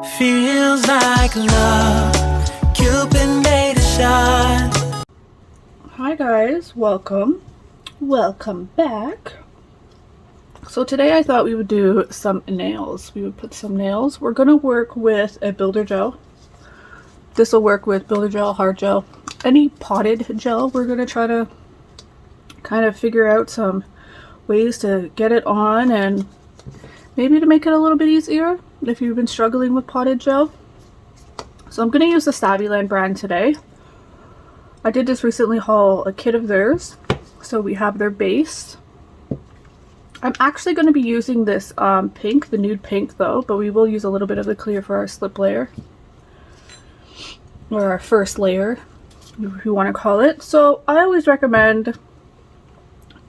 Feels like love, Cupid made a shot. Hi guys, welcome back. So today I thought we would do some nails. We would put some nails. We're gonna work with a builder gel. This will work with builder gel, hard gel, any potted gel. We're gonna try to kind of figure out some ways to get it on and maybe to make it a little bit easier if you've been struggling with potted gel. So I'm going to use the Savvyland brand today. I did just recently haul a kit of theirs. So we have their base. I'm actually going to be using this pink, the nude pink though, but we will use a little bit of the clear for our slip layer. Or our first layer, if you want to call it. So I always recommend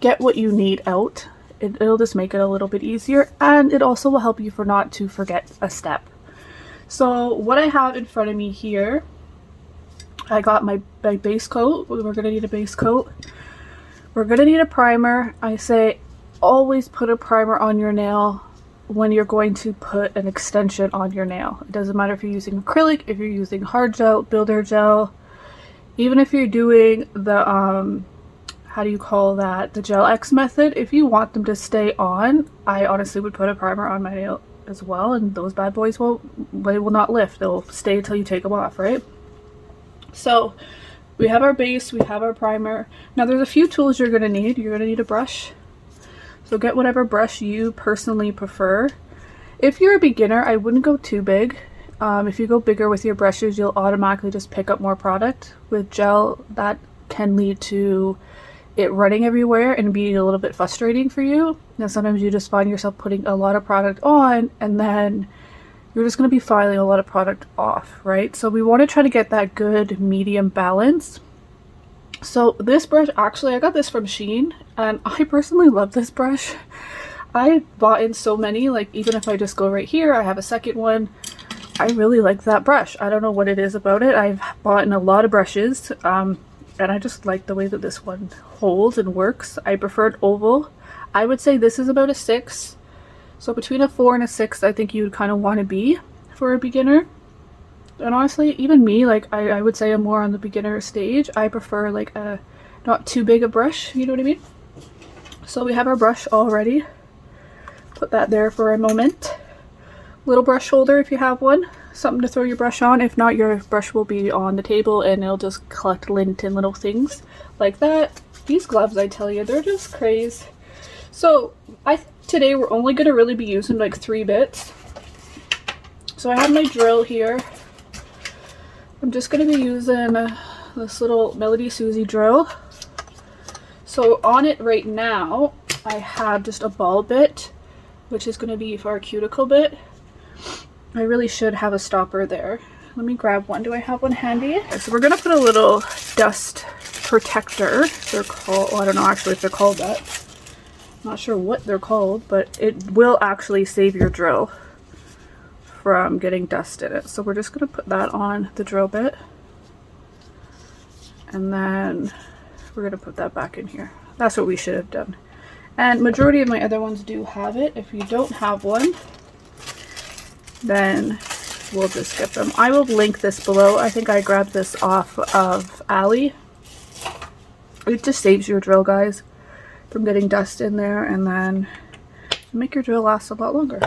get what you need out. It'll just make it a little bit easier, and it also will help you for not to forget a step. So what I have in front of me here, I got my base coat. We're going to need a base coat. We're going to need a primer. I say always put a primer on your nail when you're going to put an extension on your nail. It doesn't matter if you're using acrylic, if you're using hard gel, builder gel, even if you're doing the how do you call that, the Gel X method. If you want them to stay on, I honestly would put a primer on my nail as well, and those bad boys will not lift. They'll stay until you take them off, right? So we have our base, we have our primer. Now there's a few tools you're gonna need. You're gonna need a brush. So get whatever brush you personally prefer. If you're a beginner, I wouldn't go too big. If you go bigger with your brushes, you'll automatically just pick up more product. With gel, that can lead to it running everywhere and being a little bit frustrating for you. Now sometimes you just find yourself putting a lot of product on and then you're just going to be filing a lot of product off, right? So we want to try to get that good medium balance. So this brush, actually I got this from Shein and I personally love this brush. I bought in so many, like even if I just go right here, I have a second one. I really like that brush. I don't know what it is about it. I've bought in a lot of brushes, and I just like the way that this one holds and works. I preferred oval. I would say this is about a 6. So between a 4 and a 6, I think you would kind of want to be for a beginner. And honestly, even me, like I would say I'm more on the beginner stage. I prefer like a not too big a brush, you know what I mean? So we have our brush all ready. Put that there for a moment. Little brush holder if you have one. Something to throw your brush on. If not, your brush will be on the table and it'll just collect lint and little things like that. These gloves, I tell you, they're just crazy. So I think today we're only going to really be using like 3 bits. So I have my drill here. I'm just going to be using this little Melody Susie drill. So on it right now, I have just a ball bit, which is going to be for our cuticle bit. I really should have a stopper there. Let me grab one. Do I have one handy? Okay, so we're gonna put a little dust protector. They're called, well, I don't know actually if they're called that. I'm not sure what they're called, but it will actually save your drill from getting dust in it. So we're just gonna put that on the drill bit. And then we're gonna put that back in here. That's what we should have done. And majority of my other ones do have it. If you don't have one, then we'll just get them. I will link this below. I think I grabbed this off of Ali. It just saves your drill, guys, from getting dust in there, and then make your drill last a lot longer.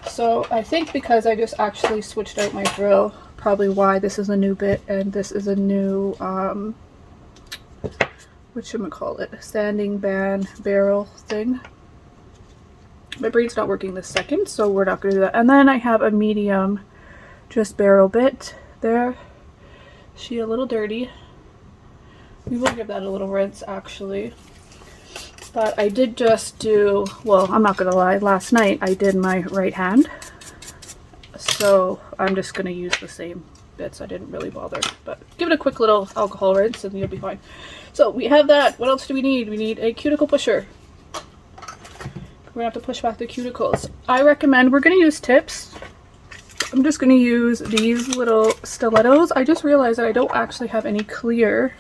So I think because I just actually switched out my drill, probably why this is a new bit and this is a new whatchamacallit, sanding band barrel thing. My brain's not working this second, so we're not going to do that. And then I have a medium just barrel bit there. She a little dirty. We will give that a little rinse actually. But I did just do, well, I'm not going to lie, last night I did my right hand. So I'm just going to use the same bits. I didn't really bother. But give it a quick little alcohol rinse and you'll be fine. So we have that. What else do we need? We need a cuticle pusher. We're gonna have to push back the cuticles. I recommend, we're gonna use tips. I'm just gonna use these little stilettos. I just realized that I don't actually have any clear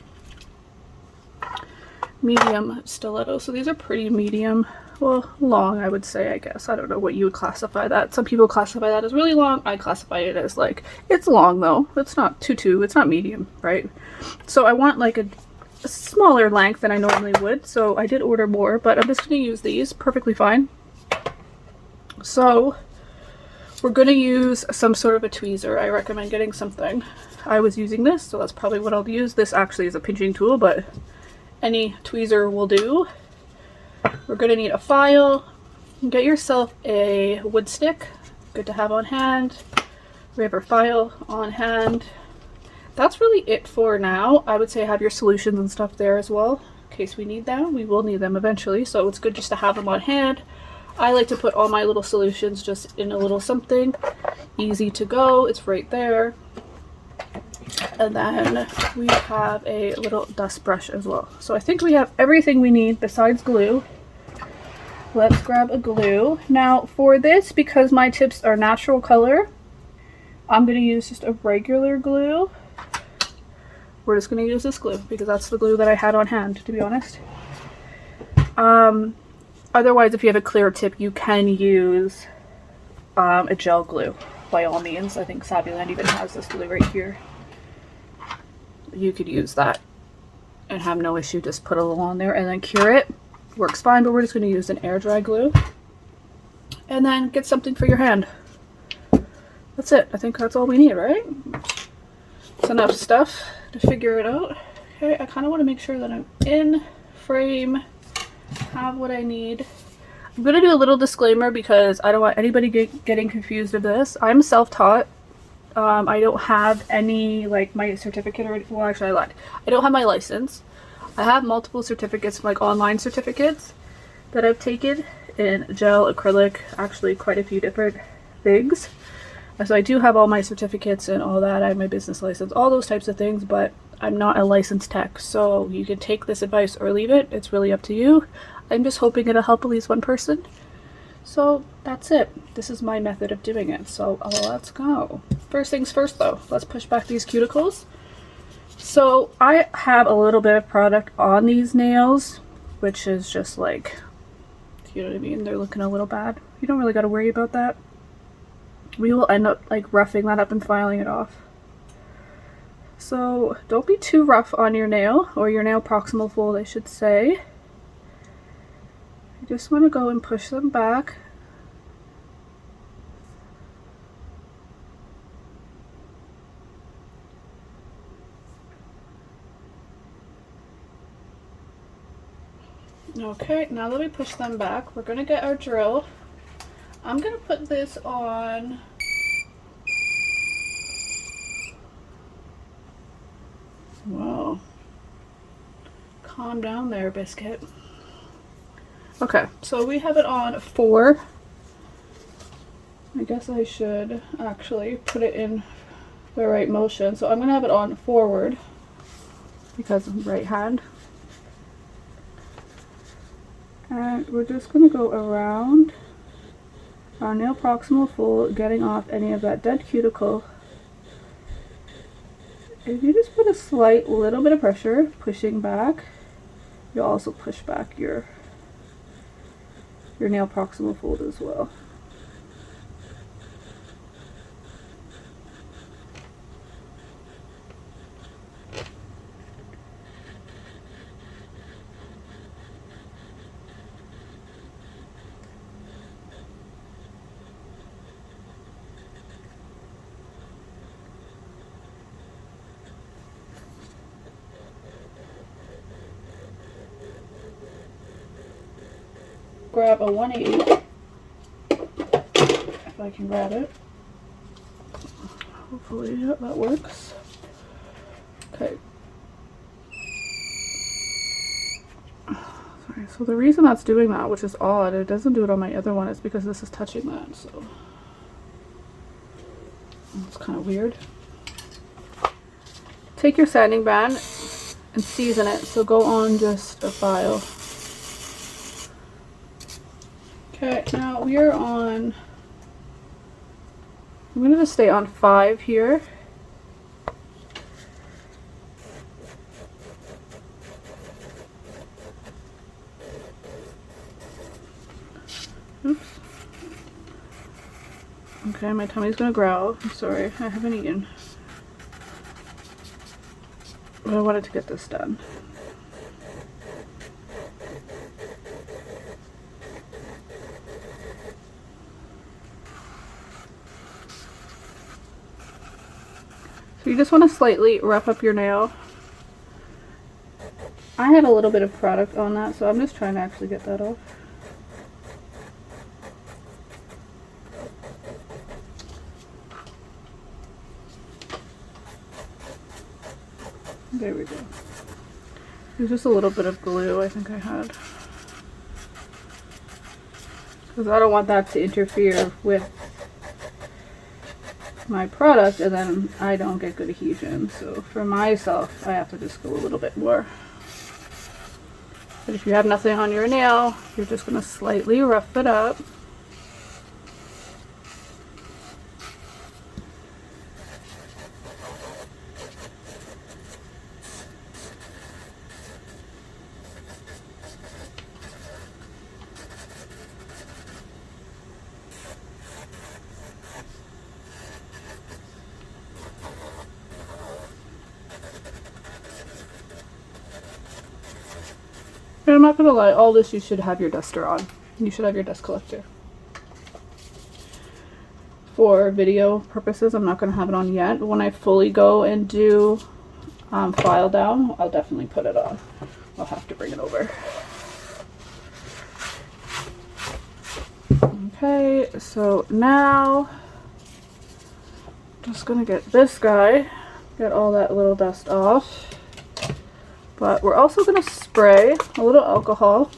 medium stilettos. So these are pretty medium well, long, I would say, I guess. I don't know what you would classify that. Some people classify that as really long. I classify it as like, it's long though. It's not too, it's not medium, right? So I want like a smaller length than I normally would. So I did order more, but I'm just going to use these perfectly fine. So we're going to use some sort of a tweezer. I recommend getting something. I was using this, so that's probably what I'll use. This actually is a pinching tool, but any tweezer will do. We're going to need a file. Get yourself a wood stick. Good to have on hand. We have our file on hand. That's really it for now. I would say have your solutions and stuff there as well, in case we need them. We will need them eventually, so it's good just to have them on hand. I like to put all my little solutions just in a little something. Easy to go. It's right there. And then we have a little dust brush as well. So I think we have everything we need besides glue. Let's grab a glue. Now for this, because my tips are natural color, I'm going to use just a regular glue. We're just going to use this glue because that's the glue that I had on hand, to be honest. Otherwise, if you have a clear tip, you can use a gel glue by all means. I think Sabuland even has this glue right here. You could use that and have no issue. Just put a little on there and then cure it. Works fine, but we're just going to use an air dry glue. And then get something for your hand. That's it. I think that's all we need, right? It's enough stuff to figure it out. Okay, I kind of want to make sure that I'm in frame, have what I need. I'm going to do a little disclaimer because I don't want anybody getting confused of this. I'm self-taught. I don't have any, like, my certificate or, well, actually I lied. I don't have my license. I have multiple certificates, like online certificates that I've taken in gel, acrylic, actually quite a few different things. So I do have all my certificates and all that. I have my business license, all those types of things, but I'm not a licensed tech. So you can take this advice or leave it. It's really up to you. I'm just hoping it'll help at least one person. So that's it. This is my method of doing it. So let's go. First things first though, let's push back these cuticles. So I have a little bit of product on these nails, which is just like, you know what I mean? They're looking a little bad. You don't really got to worry about that. We will end up like roughing that up and filing it off. So don't be too rough on your nail, or your nail proximal fold I should say. You just want to go and push them back. Okay, now that we push them back, we're going to get our drill. I'm going to put this on whoa, calm down there, biscuit. Okay, so we have it on 4. I guess I should actually put it in the right motion. So I'm going to have it on forward because I'm right hand. And we're just going to go around our nail proximal fold, getting off any of that dead cuticle. If you just put a slight little bit of pressure, pushing back, you'll also push back your nail proximal fold as well. Grab a 1/8 if I can grab it. Hopefully that works. Okay. Sorry, so the reason that's doing that, which is odd, it doesn't do it on my other one, is because this is touching that, so it's kind of weird. Take your sanding band and season it, so go on just a file. Okay, now we are on, I'm going to just stay on 5 here. my tummy's gonna growl. I'm sorry, I haven't eaten. But I wanted to get this done. So you just want to slightly rough up your nail. I had a little bit of product on that, so I'm just trying to actually get that off. There we go. There's just a little bit of glue I think I had. Because I don't want that to interfere with my product and then I don't get good adhesion. So for myself, I have to just go a little bit more. But if you have nothing on your nail, you're just going to slightly rough it up. And I'm not gonna lie, all this you should have your duster on. You should have your dust collector. For video purposes, I'm not gonna have it on yet. But when I fully go and do file down, I'll definitely put it on. I'll have to bring it over. Okay, so now I'm just gonna get this guy, get all that little dust off. But we're also going to spray a little alcohol.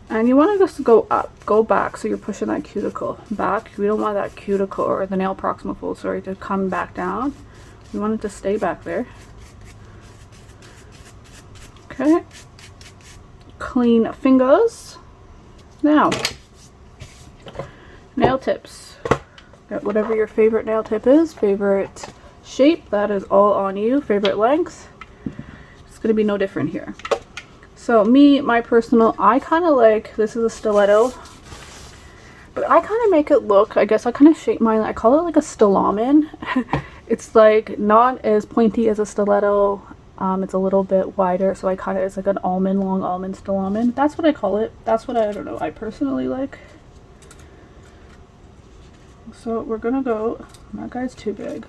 And you want to just go up, go back, so you're pushing that cuticle back. We don't want that cuticle, or the nail proximal fold, sorry, to come back down. We want it to stay back there. Okay. Clean fingers. Now, nail tips. Get whatever your favorite nail tip is, favorite shape, that is all on you. Favorite length, it's going to be no different here. So my personal, I kind of like, this is a stiletto, but I kind of make it look, I guess I kind of shape mine, I call it like a stillamen. It's like not as pointy as a stiletto, it's a little bit wider, so I kind of, it's like an almond, long almond stillamen. That's what I call it. That's what I don't know, I personally like. So we're gonna go, that guy's too big.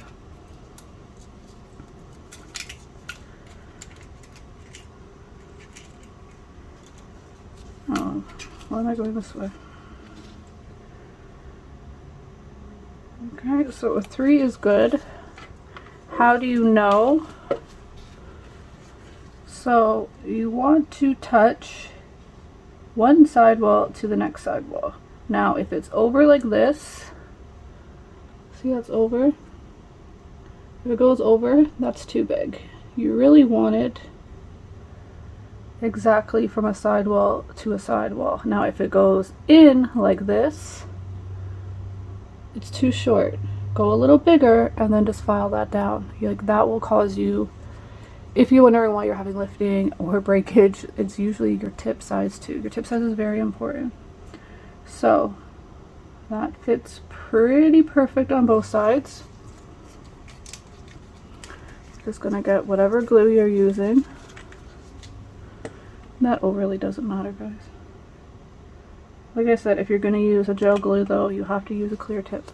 Oh, why am I going this way? Okay, so a 3 is good. How do you know? So you want to touch one sidewall to the next sidewall. Now if it's over like this, see that's over? If it goes over, that's too big. You really want it exactly from a sidewall to a sidewall. Now if it goes in like this, it's too short. Go a little bigger and then just file that down. Like that will cause you, if you're wondering why you're having lifting or breakage, it's usually your tip size too. Your tip size is very important. So that fits pretty perfect on both sides. Just gonna get whatever glue you're using. That overly doesn't matter, guys. Like I said, if you're going to use a gel glue though, you have to use a clear tip.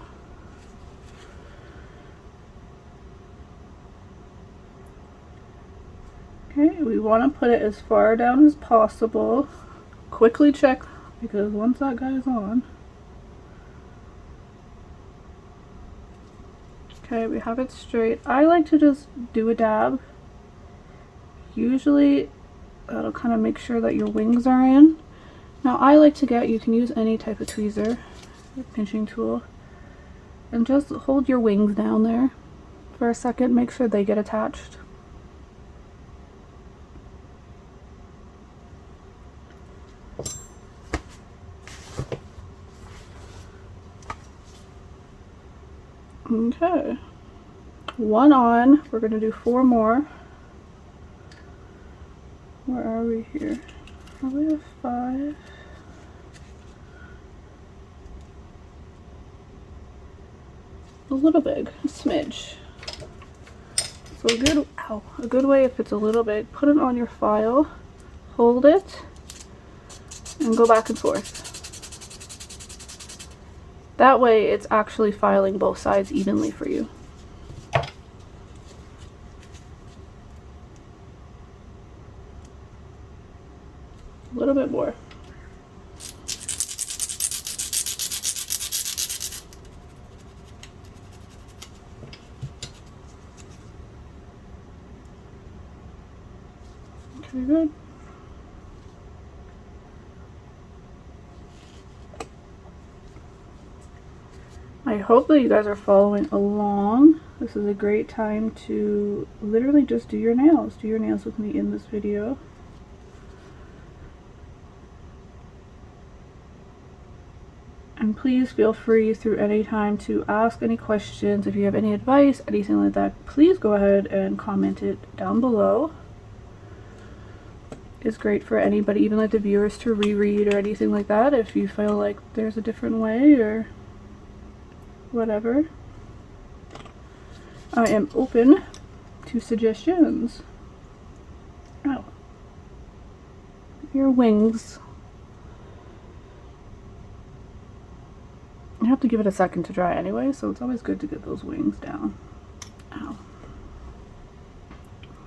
Okay, we want to put it as far down as possible. Quickly check, because once that guy's on. Okay, we have it straight. I like to just do a dab. Usually that'll kind of make sure that your wings are in. Now I like to get, you can use any type of tweezer, or pinching tool, and just hold your wings down there for a second, make sure they get attached. Okay, one on, we're going to do 4 more. Where are we here? We have 5. a little big, a smidge. So a good way, if it's a little big, put it on your file, hold it, and go back and forth. That way it's actually filing both sides evenly for you. A little bit more. Okay, good. I hope that you guys are following along. This is a great time to literally just do your nails. Do your nails with me in this video. And please feel free through any time to ask any questions. If you have any advice, anything like that, please go ahead and comment it down below. It's great for anybody, even like the viewers, to reread or anything like that if you feel like there's a different way or whatever. I am open to suggestions. Oh, your wings. You have to give it a second to dry anyway, so it's always good to get those wings down. Ow.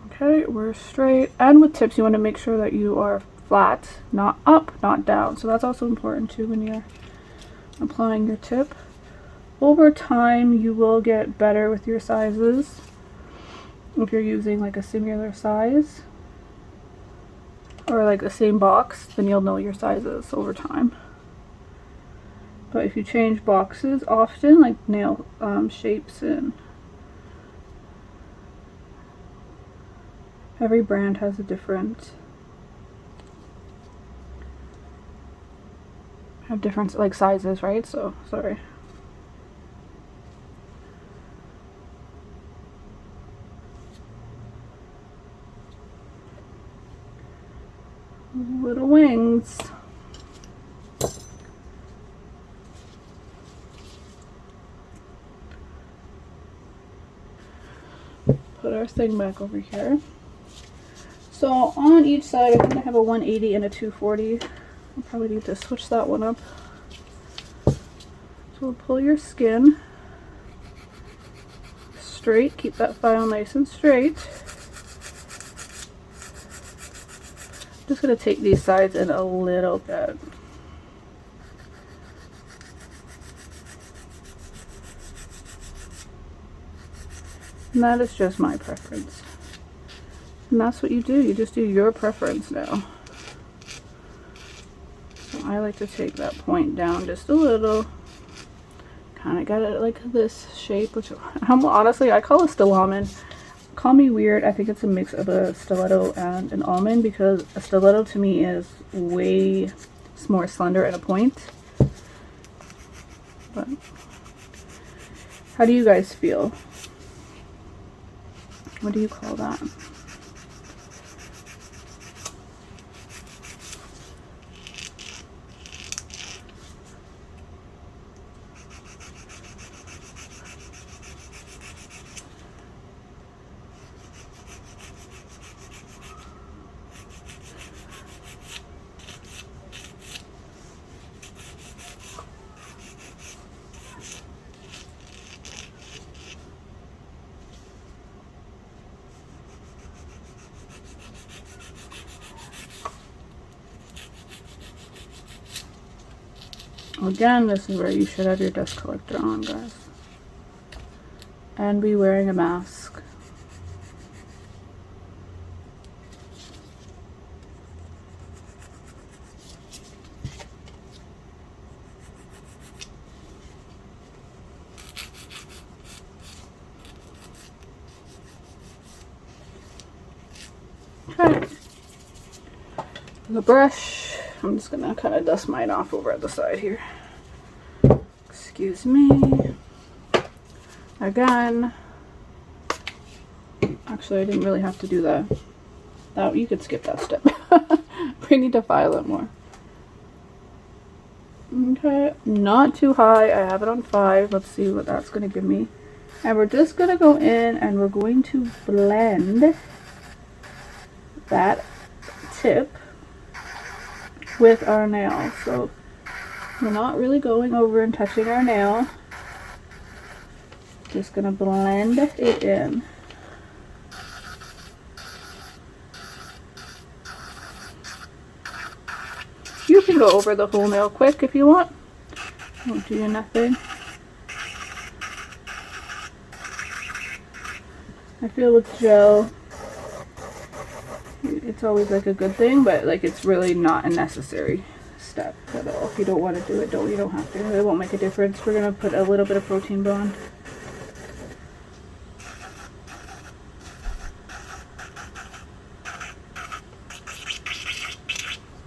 Okay, we're straight. And with tips, you want to make sure that you are flat, not up, not down. So that's also important too when you're applying your tip. Over time, you will get better with your sizes. If you're using like a similar size or like the same box, then you'll know your sizes over time. But if you change boxes often, like nail shapes, and every brand has a different, have different like sizes, right? So, sorry. Little wings. Put our thing back over here. So on each side, I think I have a 180 and a 240. I'll probably need to switch that one up. So we'll pull your skin straight. Keep that file nice and straight. Just going to take these sides in a little bit. And that is just my preference. And that's what you do. You just do your preference now. So I like to take that point down just a little. Kind of got it like this shape, which honestly I call a stiletto. Call me weird. I think it's a mix of a stiletto and an almond, because a stiletto to me is way more slender and a point. But how do you guys feel? What do you call that? Again, this is where you should have your dust collector on, guys. And be wearing a mask. Okay. The brush, I'm just gonna kind of dust mine off over at the side here. Excuse me. Again, actually I didn't really have to do that. You could skip that step. We need to file it more. Okay, not too high. I have it on 5. Let's see what that's going to give me. And we're just going to go in and we're going to blend that tip with our nail. So we're not really going over and touching our nail. Just going to blend it in. You can go over the whole nail quick if you want. Won't do you nothing. I feel with gel, it's always like a good thing, but like it's really not a necessary step at all. If you don't want to do it, you don't have to. It won't make a difference. We're gonna put a little bit of protein bond.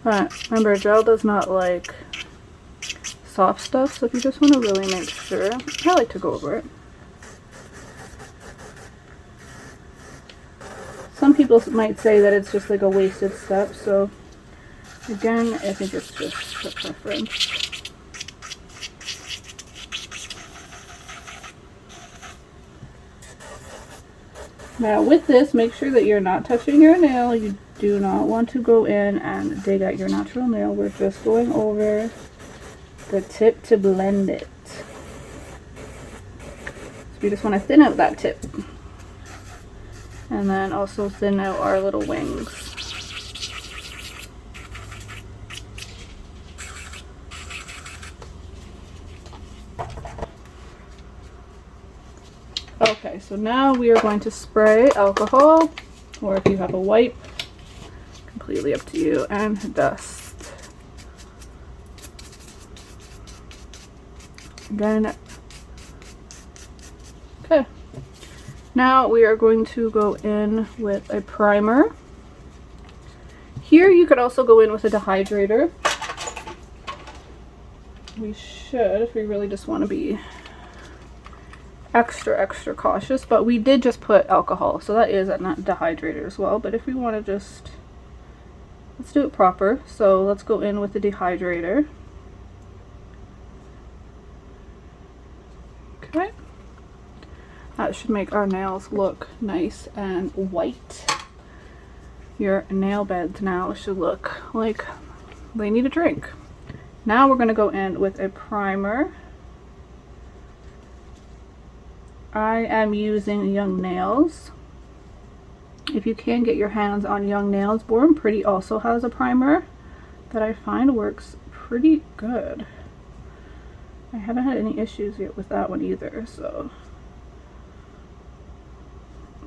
But remember, gel does not like soft stuff, so if you just want to really make sure, I like to go over it. Some people might say that it's just like a wasted step, so again, I think it's just a preference. Now with this, make sure that you're not touching your nail. You do not want to go in and dig at your natural nail. We're just going over the tip to blend it. So we just want to thin out that tip. And then also thin out our little wings. Okay, so now we are going to spray alcohol, or if you have a wipe, completely up to you, and dust. Again. Okay. Now we are going to go in with a primer. Here you could also go in with a dehydrator. We should, if we really just want to be extra cautious, but we did just put alcohol, so that is a dehydrator as well. But if we want to just, let's do it proper. So let's go in with the dehydrator. Okay. That should make our nails look nice and white. Your nail beds now should look like they need a drink. Now we're going to go in with a primer. I am using Young Nails. If you can get your hands on Young Nails, Born Pretty also has a primer that I find works pretty good. I haven't had any issues yet with that one either, so.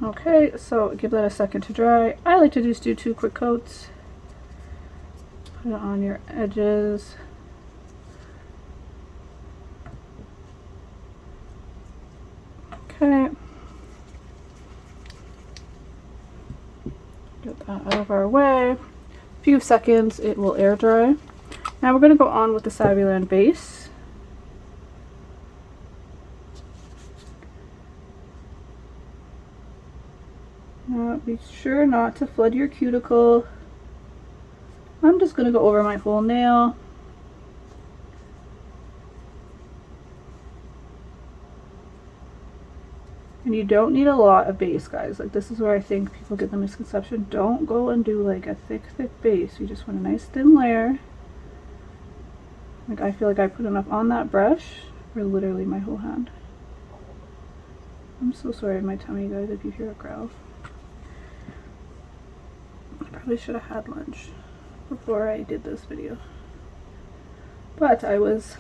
Okay, so give that a second to dry. I like to just do 2 quick coats. Put it on your edges. Okay. Get that out of our way. A few seconds, it will air dry. Now we're going to go on with the Saviland base. Now be sure not to flood your cuticle. I'm just going to go over my whole nail. And you don't need a lot of base, guys. Like, this is where I think people get the misconception. Don't go and do like a thick base. You just want a nice thin layer. Like, I feel like I put enough on that brush for literally my whole hand. I'm so sorry, my tummy, guys, if you hear a growl. I probably should have had lunch before I did this video. But I was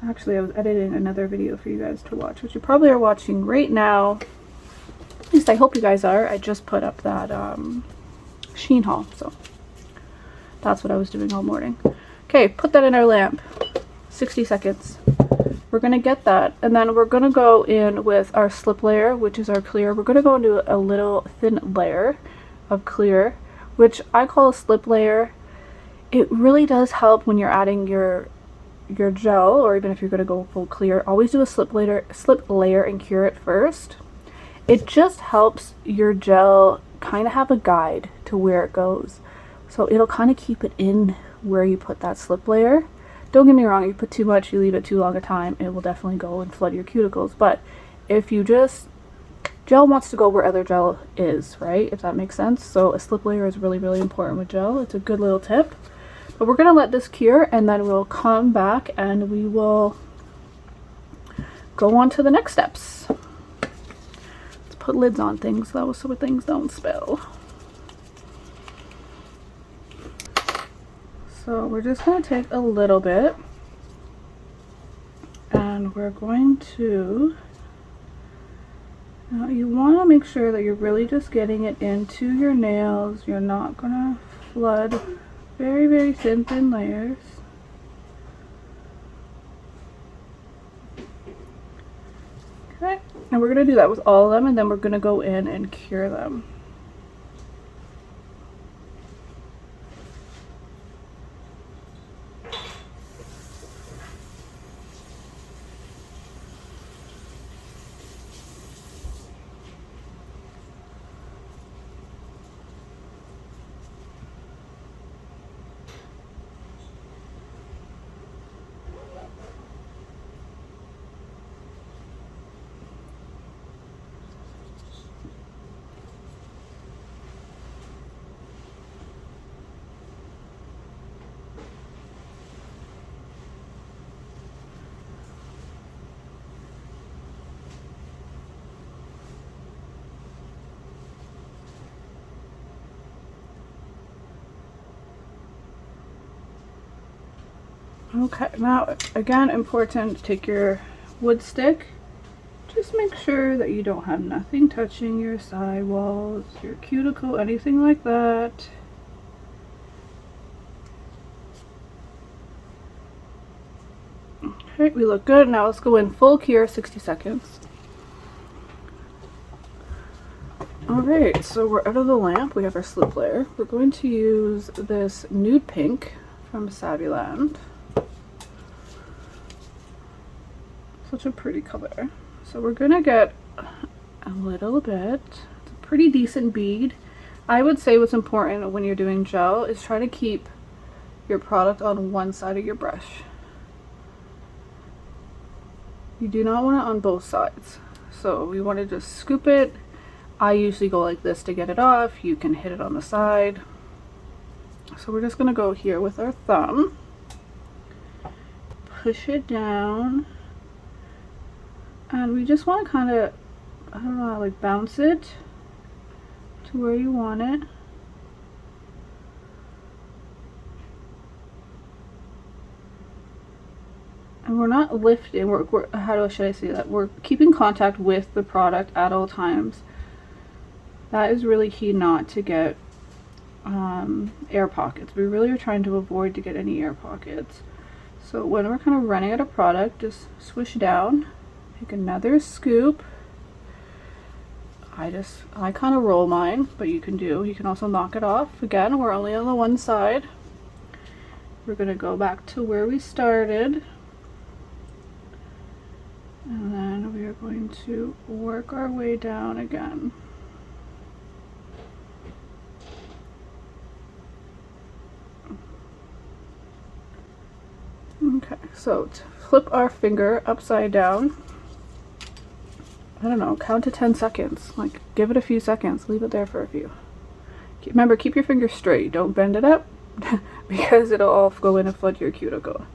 editing another video for you guys to watch, which you probably are watching right now. At least I hope you guys are. I just put up that Sheen haul, so that's what I was doing all morning. Okay, put that in our lamp. 60 seconds. We're going to get that, and then we're going to go in with our slip layer, which is our clear. We're going to go into a little thin layer of clear, which I call a slip layer. It really does help when you're adding your gel, or even if you're going to go full clear. Always do a slip layer and cure it first. It just helps your gel kind of have a guide to where it goes, so it'll kind of keep it in where you put that slip layer. Don't get me wrong, if you put too much, you leave it too long a time, it will definitely go and flood your cuticles. But if you just, gel wants to go where other gel is, right? If that makes sense. So a slip layer is really, really important with gel. It's a good little tip. But we're gonna let this cure, and then we'll come back and we will go on to the next steps. Let's put lids on things though, so things don't spill. So we're just going to take a little bit and we're going to, now you want to make sure that you're really just getting it into your nails. You're not going to flood very, very thin layers. Okay, and we're going to do that with all of them, and then we're going to go in and cure them. Okay, now again, important to take your wood stick. Just make sure that you don't have nothing touching your side walls, your cuticle, anything like that. Okay, we look good. Now let's go in full cure, 60 seconds. Alright, so we're out of the lamp. We have our slip layer. We're going to use this nude pink from Savvyland. Such a pretty color. So we're gonna get a little bit. It's a pretty decent bead. I would say what's important when you're doing gel is try to keep your product on one side of your brush. You do not want it on both sides. So we want to just scoop it. I usually go like this to get it off. You can hit it on the side. So we're just gonna go here with our thumb. Push it down. And we just want to kind of, I don't know, like bounce it to where you want it. And we're not lifting, how should I say that? We're keeping contact with the product at all times. That is really key not to get air pockets. We really are trying to avoid to get any air pockets. So when we're kind of running out of product, just swish down. Take another scoop. I kind of roll mine, but you can also knock it off. Again, we're only on the one side. We're going to go back to where we started. And then we are going to work our way down again. Okay, so to flip our finger upside down. I don't know, count to 10 seconds. Like, give it a few seconds. Leave it there for a few. Remember, keep your finger straight. Don't bend it up because it'll all go in and flood your cuticle.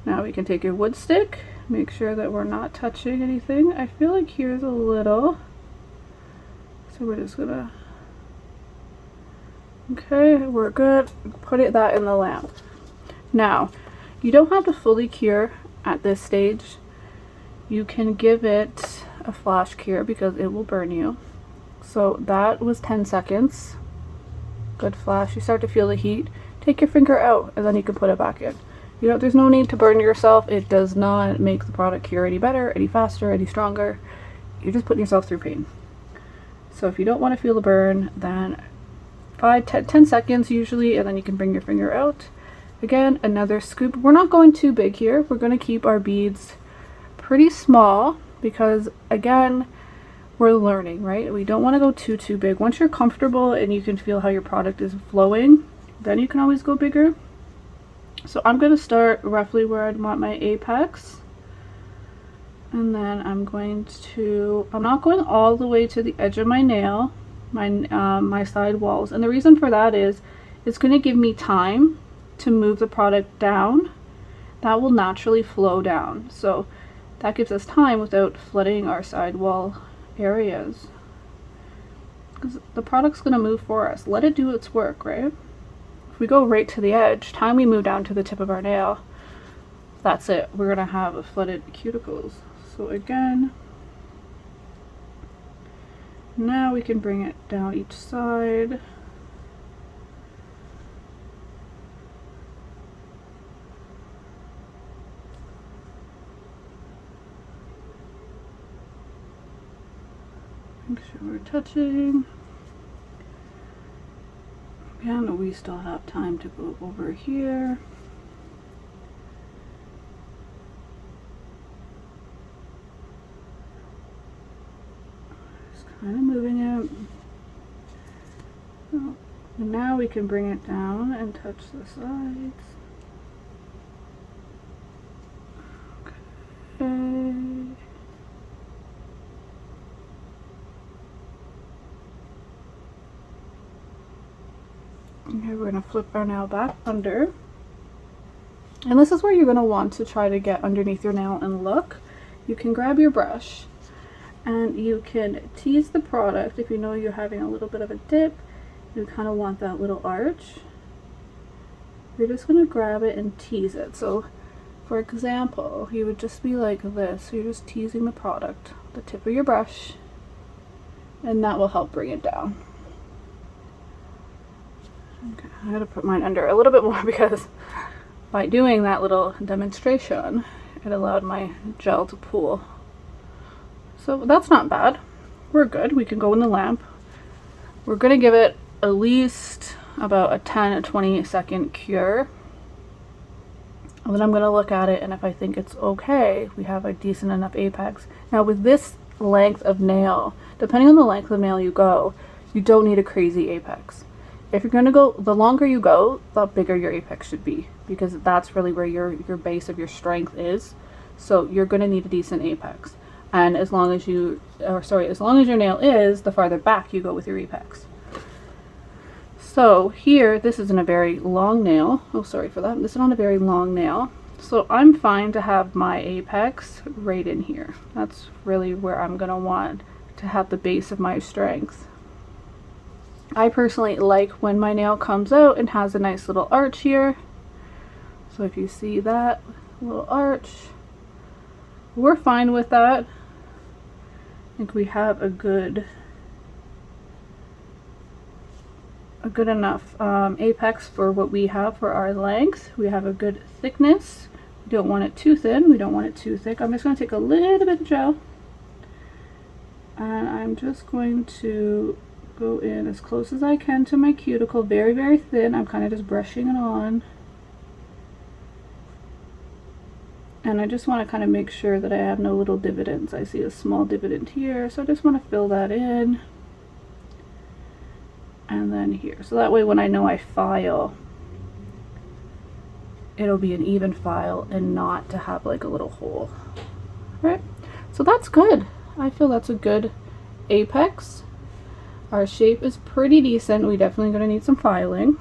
Now we can take your wood stick. Make sure that we're not touching anything. I feel like here's a little. So we're just gonna... Okay, we're good. Put that in the lamp. Now, you don't have to fully cure at this stage. You can give it a flash cure because it will burn you. So that was 10 seconds. Good flash. You start to feel the heat. Take your finger out and then you can put it back in. You know, there's no need to burn yourself. It does not make the product cure any better, any faster, any stronger. You're just putting yourself through pain. So if you don't want to feel the burn, then 10 seconds usually, and then you can bring your finger out. Again, another scoop. We're not going too big here. We're going to keep our beads pretty small because, again, we're learning, right? We don't want to go too big. Once you're comfortable and you can feel how your product is flowing, then you can always go bigger. So I'm going to start roughly where I'd want my apex. And then I'm not going all the way to the edge of my nail, my side walls. And the reason for that is it's going to give me time to move the product down. That will naturally flow down. So that gives us time without flooding our side wall areas. Because the product's going to move for us. Let it do its work, right? If we go right to the edge, time we move down to the tip of our nail, that's it. We're going to have flooded cuticles. So again, now we can bring it down each side. Make sure we're touching. Again, we still have time to go over here. Just kind of moving it. Oh, and now we can bring it down and touch the sides. Okay. Okay, we're going to flip our nail back under. And this is where you're going to want to try to get underneath your nail and look. You can grab your brush and you can tease the product. If you know you're having a little bit of a dip, you kind of want that little arch. You're just going to grab it and tease it. So for example, you would just be like this. So you're just teasing the product, the tip of your brush, and that will help bring it down. Okay, I gotta put mine under a little bit more because by doing that little demonstration, it allowed my gel to pool. So that's not bad. We're good. We can go in the lamp. We're gonna give it at least about a 10 to 20 second cure. And then I'm gonna look at it, and if I think it's okay, we have a decent enough apex. Now with this length of nail, depending on the length of nail you go, you don't need a crazy apex. If you're going to go, the longer you go, the bigger your apex should be, because that's really where your base of your strength is. So you're going to need a decent apex. And as long as your nail is, the farther back you go with your apex. So here, this isn't a very long nail. Oh, sorry for that. This is not a very long nail. So I'm fine to have my apex right in here. That's really where I'm going to want to have the base of my strength. I personally like when my nail comes out and has a nice little arch here. So if you see that little arch, we're fine with that. I think we have a good enough apex for what we have for our length. We have a good thickness. We don't want it too thin. We don't want it too thick. I'm just going to take a little bit of gel, and I'm just going to go in as close as I can to my cuticle, very, very thin. I'm kind of just brushing it on. And I just want to kind of make sure that I have no little dividends. I see a small dividend here, so I just want to fill that in. And then here. So that way when I know I file, it'll be an even file and not to have like a little hole. Right? So that's good. I feel that's a good apex. Our shape is pretty decent. We definitely going to need some filing.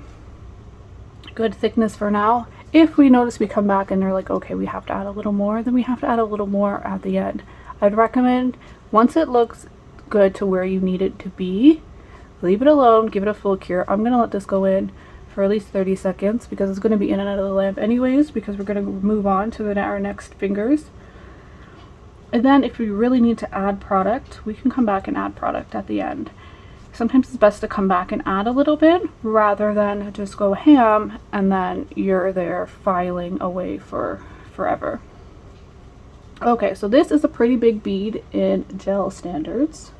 Good thickness for now. If we notice we come back and they're like, okay, we have to add a little more, then we have to add a little more at the end. I'd recommend once it looks good to where you need it to be, leave it alone, give it a full cure. I'm going to let this go in for at least 30 seconds because it's going to be in and out of the lamp anyways, because we're going to move on to our next fingers. And then if we really need to add product, we can come back and add product at the end. Sometimes it's best to come back and add a little bit rather than just go ham and then you're there filing away for forever. Okay, so this is a pretty big bead in gel standards.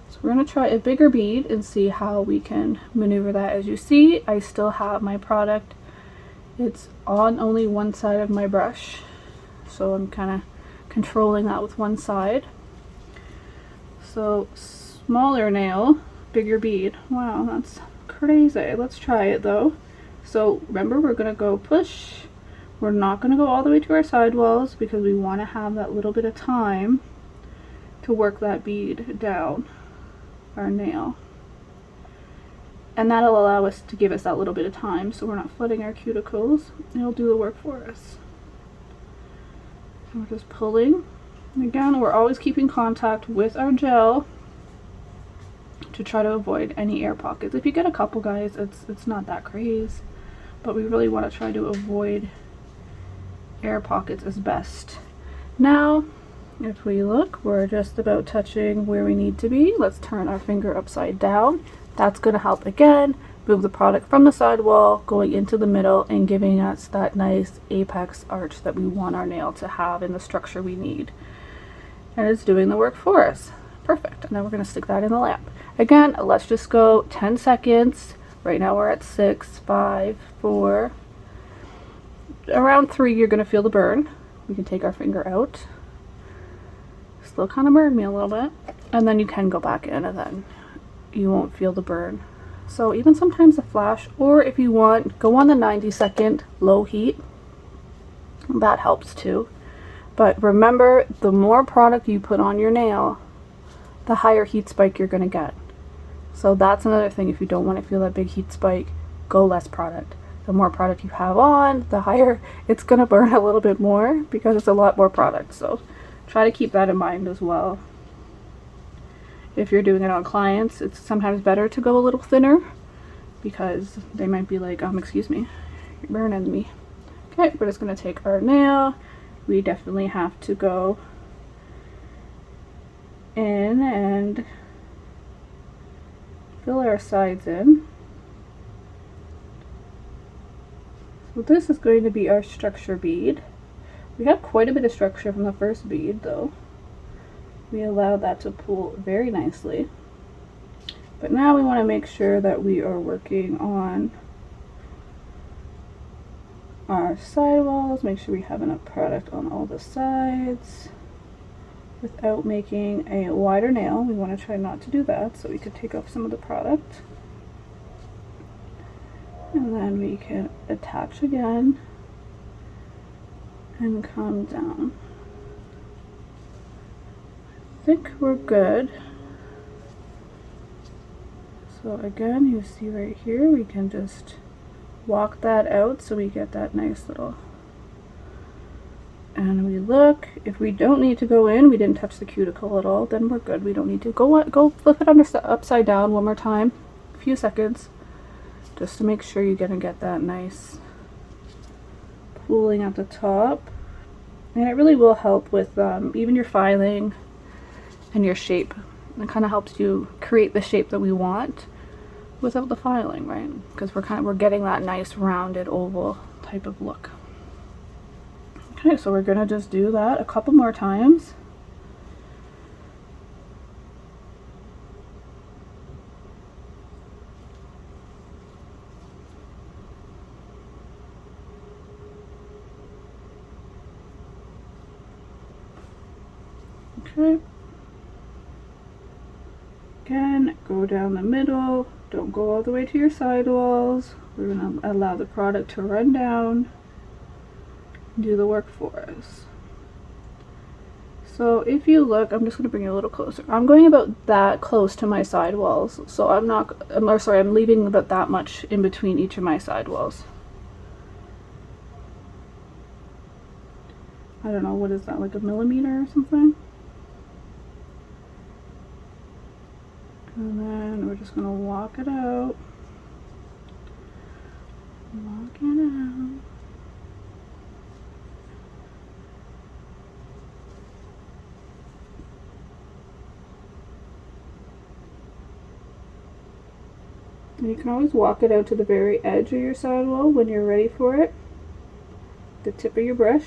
So we're going to try a bigger bead and see how we can maneuver that. As you see, I still have my product. It's on only one side of my brush, so I'm kind of controlling that with one side. So smaller nail, bigger bead. Wow, that's crazy. Let's try it though. So remember, we're going to go push. We're not going to go all the way to our sidewalls because we want to have that little bit of time to work that bead down our nail. And that'll allow us to give us that little bit of time so we're not flooding our cuticles. It'll do the work for us. So we're just pulling. And again, we're always keeping contact with our gel to try to avoid any air pockets. If you get a couple, guys, it's not that crazy, but we really want to try to avoid air pockets as best. Now, if we look, we're just about touching where we need to be. Let's turn our finger upside down. That's going to help again move the product from the sidewall going into the middle and giving us that nice apex arch that we want our nail to have in the structure we need. And it's doing the work for us. Perfect. And then we're going to stick that in the lamp. Again, let's just go 10 seconds. Right now we're at 6, 5, 4. Around 3 you're going to feel the burn. We can take our finger out. Still kind of burned me a little bit. And then you can go back in and then you won't feel the burn. So even sometimes a flash, or if you want, go on the 90-second low heat. That helps too. But remember, the more product you put on your nail, the higher heat spike you're going to get. So that's another thing. If you don't want to feel that big heat spike, go less product. The more product you have on, the higher it's going to burn a little bit more because it's a lot more product. So try to keep that in mind as well. If you're doing it on clients, it's sometimes better to go a little thinner because they might be like, excuse me, you're burning me. Okay, we're just going to take our nail. We definitely have to go in and fill our sides in. So this is going to be our structure bead. We have quite a bit of structure from the first bead though. We allow that to pull very nicely. But now we want to make sure that we are working on our sidewalls, make sure we have enough product on all the sides without making a wider nail. We want to try not to do that, so we could take off some of the product. And then we can attach again and come down. I think we're good. So again, you see right here, we can just walk that out so we get that nice little, and we look. If we don't need to go in, we didn't touch the cuticle at all, then we're good. We don't need to go flip it upside down one more time, a few seconds, just to make sure you're gonna get that nice pooling at the top. And it really will help with even your filing and your shape. It kind of helps you create the shape that we want without the filing, right? Because we're getting that nice rounded oval type of look. Okay, so we're gonna just do that a couple more times. Okay. Again, go down the middle. Don't go all the way to your sidewalls. We're going to allow the product to run down and do the work for us. So if you look, I'm just going to bring you a little closer. I'm going about that close to my sidewalls. So I'm leaving about that much in between each of my sidewalls. I don't know, what is that, like a millimeter or something? And then we're just going to walk it out. Walk it out. And you can always walk it out to the very edge of your sidewall when you're ready for it. The tip of your brush.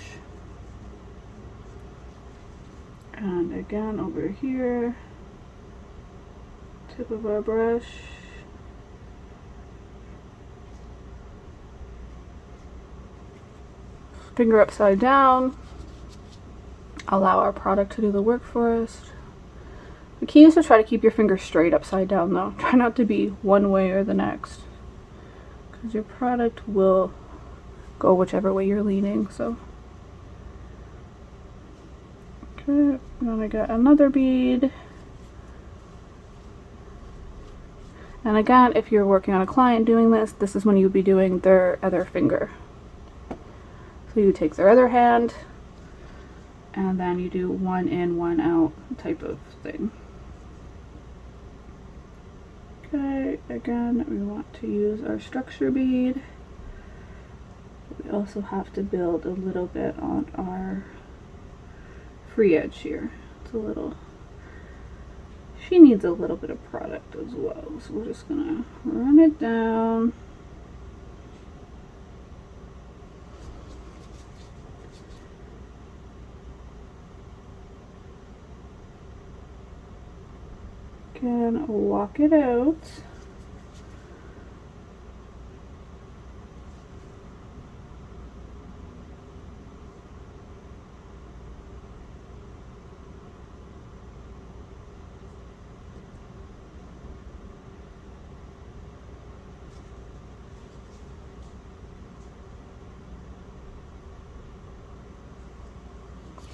And again over here. Tip of our brush. Finger upside down. Allow our product to do the work for us. The key is to try to keep your finger straight upside down though. Try not to be one way or the next, because your product will go whichever way you're leaning. So okay, then I got another bead. And again, if you're working on a client doing this, this is when you would be doing their other finger. So you take their other hand and then you do one in, one out type of thing. Okay, again, we want to use our structure bead. We also have to build a little bit on our free edge here. It's a little, she needs a little bit of product as well. So we're just gonna run it down. Again, walk it out.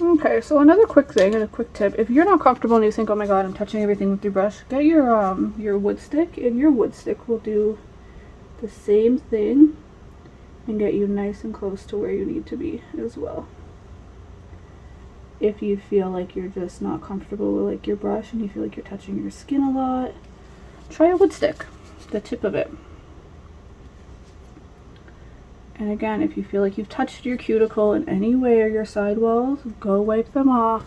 Okay, so another quick thing and a quick tip, if you're not comfortable and you think, oh my god, I'm touching everything with your brush, get your wood stick, and your wood stick will do the same thing and get you nice and close to where you need to be as well. If you feel like you're just not comfortable with like your brush and you feel like you're touching your skin a lot, try a wood stick, the tip of it. And again, if you feel like you've touched your cuticle in any way or your sidewalls, go wipe them off.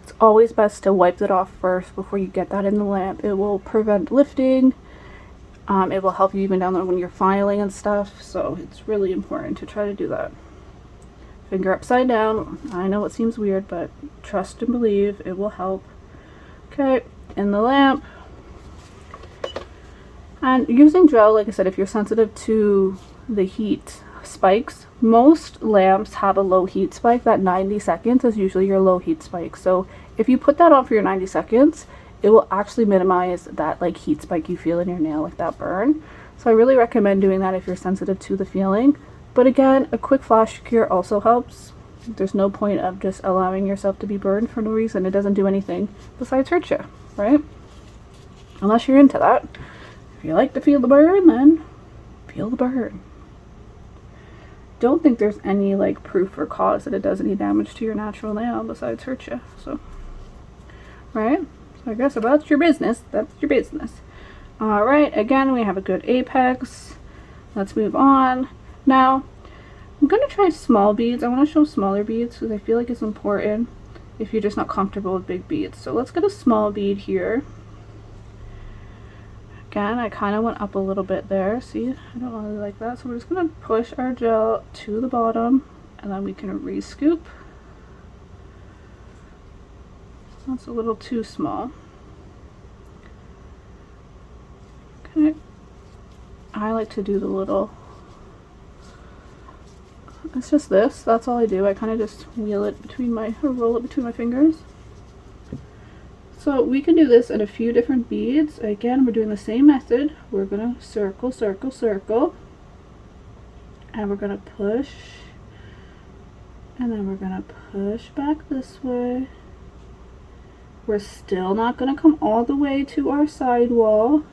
It's always best to wipe it off first before you get that in the lamp. It will prevent lifting. It will help you even down there when you're filing and stuff. So it's really important to try to do that. Finger upside down. I know it seems weird, but trust and believe it will help. Okay, in the lamp. And using gel, like I said, if you're sensitive to the heat spikes, most lamps have a low heat spike. That 90 seconds is usually your low heat spike. So if you put that on for your 90 seconds, it will actually minimize that like heat spike you feel in your nail, like that burn. So I really recommend doing that if you're sensitive to the feeling. But again, a quick flash cure also helps. There's no point of just allowing yourself to be burned for no reason. It doesn't do anything besides hurt you, right? Unless you're into that. If you like to feel the burn, then feel the burn. Don't think there's any like proof or cause that it does any damage to your natural nail besides hurt you. So, right? So I guess if that's your business, that's your business. All right, again, we have a good apex. Let's move on. Now, I'm going to try small beads. I want to show smaller beads because I feel like it's important if you're just not comfortable with big beads. So let's get a small bead here. Again, I kind of went up a little bit there. See, I don't really like that. So we're just going to push our gel to the bottom and then we can re-scoop. That's a little too small. Okay. I like to do the little, it's just this. That's all I do. I kind of just wheel it between my, or roll it between my fingers. So we can do this in a few different beads. Again, we're doing the same method. We're going to circle, circle, circle. And we're going to push. And then we're going to push back this way. We're still not going to come all the way to our side wall.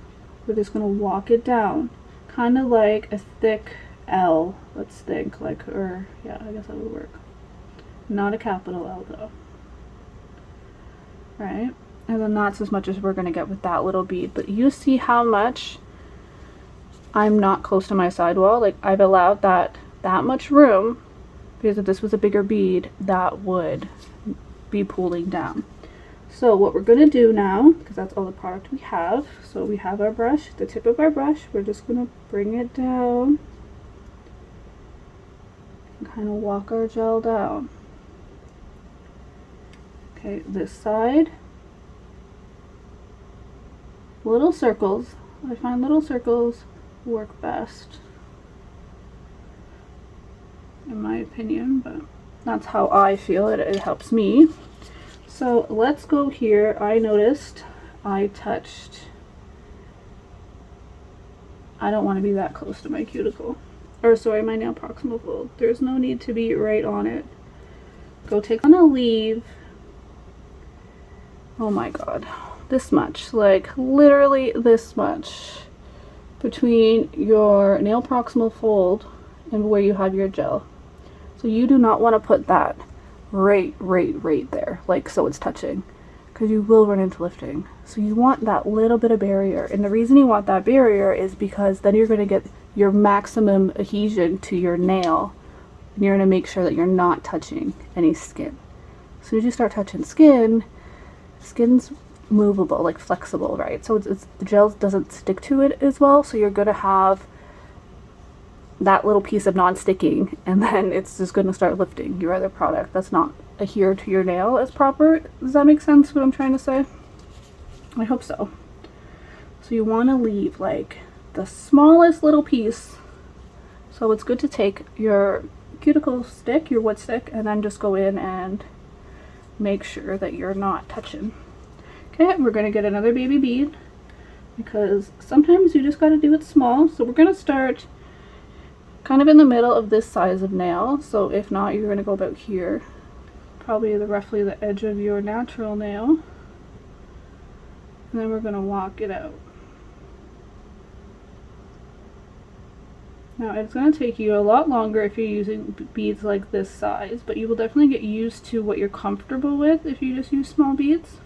We're just going to walk it down. Kind of like a thick L, let's think. Like, or, yeah, I guess that would work. Not a capital L though. Right? And then that's as much as we're going to get with that little bead. But you see how much I'm not close to my sidewall. Like, I've allowed that much room, because if this was a bigger bead, that would be pulling down. So what we're going to do now, because that's all the product we have, so we have our brush, the tip of our brush, we're just going to bring it down and kind of walk our gel down. Okay, this side. Little circles. I find little circles work best, in my opinion, but that's how I feel. It helps me. So let's go here. I noticed I touched I don't want to be that close to my cuticle. Or sorry, my nail proximal fold. There's no need to be right on it. Go take on a leave. Oh my god. This much. Like literally this much between your nail proximal fold and where you have your gel. So you do not want to put that right there, like so it's touching, because you will run into lifting. So you want that little bit of barrier, and the reason you want that barrier is because then you're going to get your maximum adhesion to your nail, and you're going to make sure that you're not touching any skin. As soon as you start touching skin, skin's movable, like flexible, right? So the gel doesn't stick to it as well, so you're going to have that little piece of non-sticking, and then it's just going to start lifting your other product that's not adhered to your nail as proper. Does that make sense what I'm trying to say? I hope so. So you want to leave like the smallest little piece. So it's good to take your cuticle stick, your wood stick, and then just go in and make sure that you're not touching. Okay, we're going to get another baby bead, because sometimes you just got to do it small. So we're going to start kind of in the middle of this size of nail. So if not, you're going to go about here, probably roughly the edge of your natural nail, and then we're going to walk it out. Now it's going to take you a lot longer if you're using beads like this size, but you will definitely get used to what you're comfortable with if you just use small beads.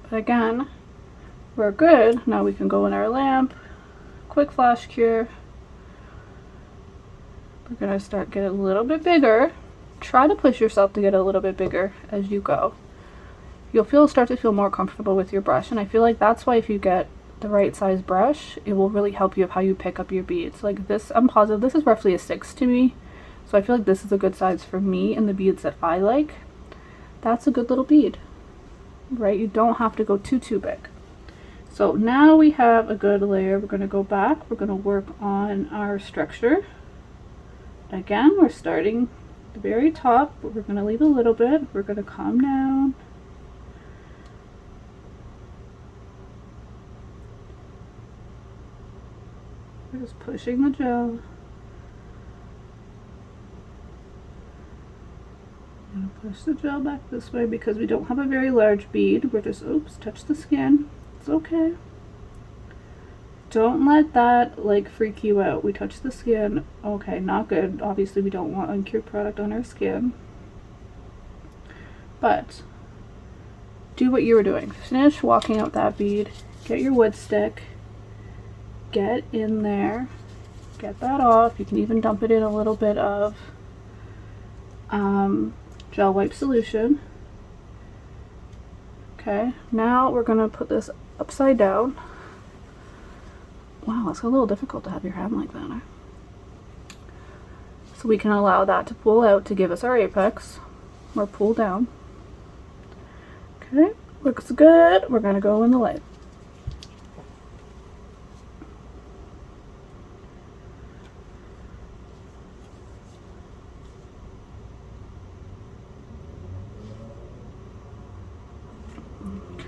But again, we're good. Now we can go in our lamp, quick flash cure. We're going to start getting a little bit bigger. Try to push yourself to get a little bit bigger as you go. You'll start to feel more comfortable with your brush, and I feel like that's why if you get the right size brush, it will really help you with how you pick up your beads. Like this, I'm positive this is roughly a 6 to me, so I feel like this is a good size for me and the beads that I like. That's a good little bead, right? You don't have to go too big. So now we have a good layer. We're going to go back. We're going to work on our structure. Again, we're starting at the very top, but we're going to leave a little bit. We're going to calm down. We're just pushing the gel. I'm going to push the gel back this way because we don't have a very large bead. We're just, oops, touch the skin. It's okay. Don't let that like freak you out. We touch the skin. Okay, not good. Obviously we don't want uncured product on our skin. But do what you were doing. Finish walking out that bead. Get your wood stick. Get in there. Get that off. You can even dump it in a little bit of gel wipe solution. Okay, now we're gonna put this upside down. Wow, it's a little difficult to have your hand like that. Huh? So we can allow that to pull out to give us our apex, or pull down. Okay, looks good. We're gonna go in the light.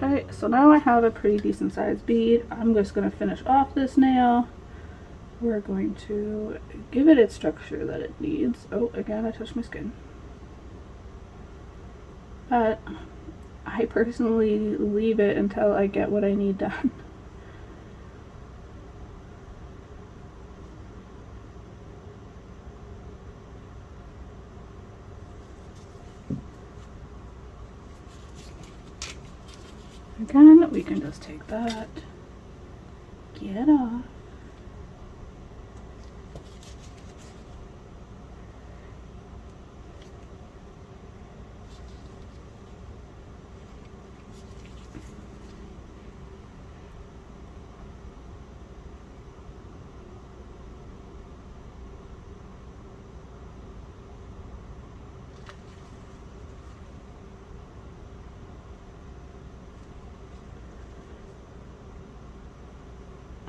Okay, so now I have a pretty decent sized bead. I'm just going to finish off this nail. We're going to give it its structure that it needs. Oh, again, I touched my skin. But I personally leave it until I get what I need done. Again, we can just take that, get off.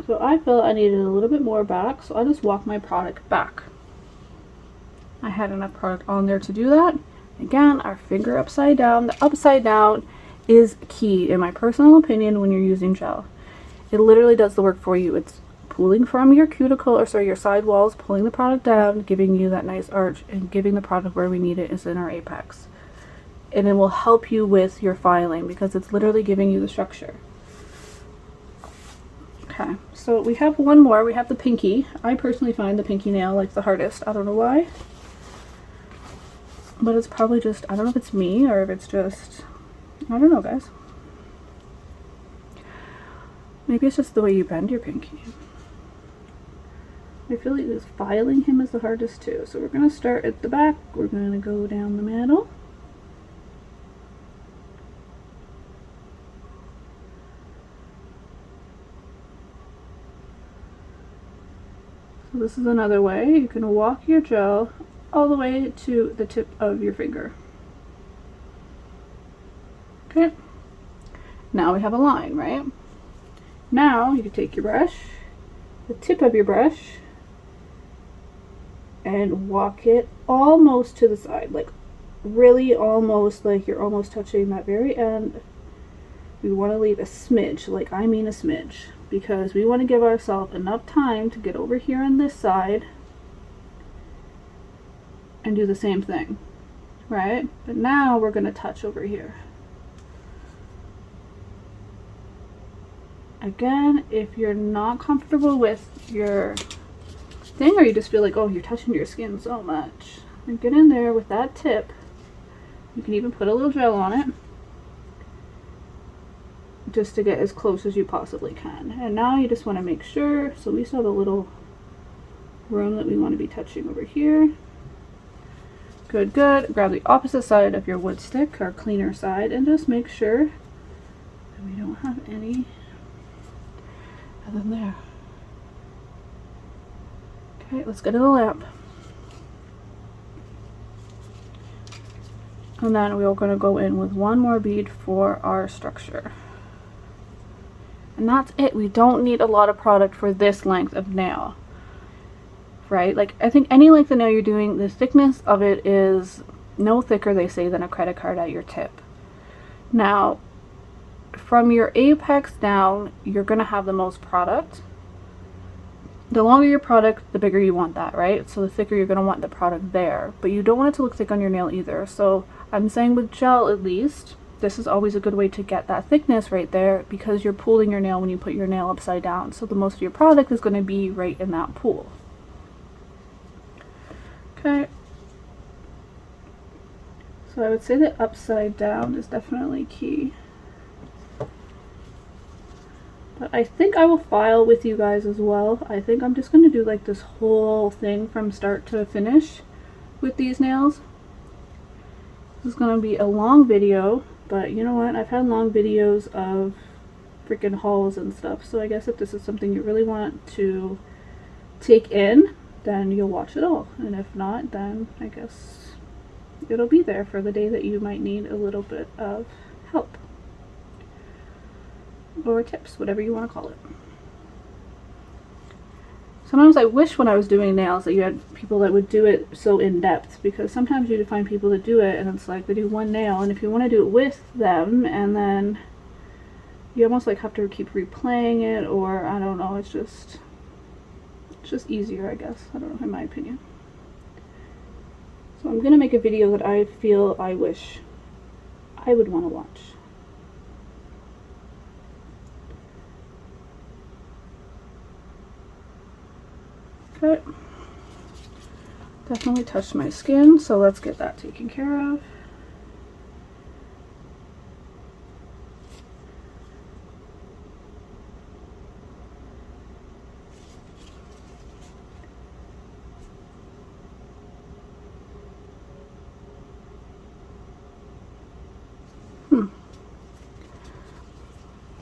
So I felt I needed a little bit more back, so I just walked my product back. I had enough product on there to do that. Again, our finger upside down. The upside down is key, in my personal opinion, when you're using gel. It literally does the work for you. It's pulling from your cuticle, or sorry, your side walls, pulling the product down, giving you that nice arch, and giving the product where we need it is in our apex. And it will help you with your filing because it's literally giving you the structure. Okay, so we have one more. We have the pinky. I personally find the pinky nail like the hardest. I don't know why. But it's probably just, I don't know if it's me or if it's just, I don't know, guys. Maybe it's just the way you bend your pinky. I feel like this filing him is the hardest too. So we're going to start at the back. We're going to go down the middle. So this is another way. You can walk your gel all the way to the tip of your finger. Okay. Now we have a line, right? Now you can take your brush, the tip of your brush, and walk it almost to the side, like really almost, like you're almost touching that very end. We want to leave a smidge, like I mean a smidge, because we want to give ourselves enough time to get over here on this side and do the same thing, right? But now we're going to touch over here. Again, if you're not comfortable with your thing, or you just feel like, oh, you're touching your skin so much, and get in there with that tip. You can even put a little gel on it just to get as close as you possibly can. And now you just want to make sure, so we still have a little room that we want to be touching over here. Good, good. Grab the opposite side of your wood stick, our cleaner side, and just make sure that we don't have any other than there. Okay, let's go to the lamp. And then we're going to go in with one more bead for our structure. And that's it. We don't need a lot of product for this length of nail. Right? Like, I think any length of nail you're doing, the thickness of it is no thicker, they say, than a credit card at your tip. Now, from your apex down, you're going to have the most product. The longer your product, the bigger you want that, right? So the thicker you're going to want the product there. But you don't want it to look thick on your nail either. So I'm saying with gel, at least, this is always a good way to get that thickness right there, because you're pooling your nail when you put your nail upside down. So the most of your product is going to be right in that pool. Okay. So I would say that upside down is definitely key. But I think I will file with you guys as well. I think I'm just going to do like this whole thing from start to finish with these nails. This is going to be a long video, but you know what? I've had long videos of freaking hauls and stuff. So I guess if this is something you really want to take in, then you'll watch it all. And if not, then I guess it'll be there for the day that you might need a little bit of help. Or tips, whatever you want to call it. Sometimes I wish when I was doing nails that you had people that would do it so in depth, because sometimes you find people that do it and it's like they do one nail, and if you want to do it with them, and then you almost like have to keep replaying it, or I don't know, it's just easier, I guess. I don't know, in my opinion. So I'm gonna make a video that I feel I wish I would want to watch. Okay. Definitely touched my skin, so let's get that taken care of.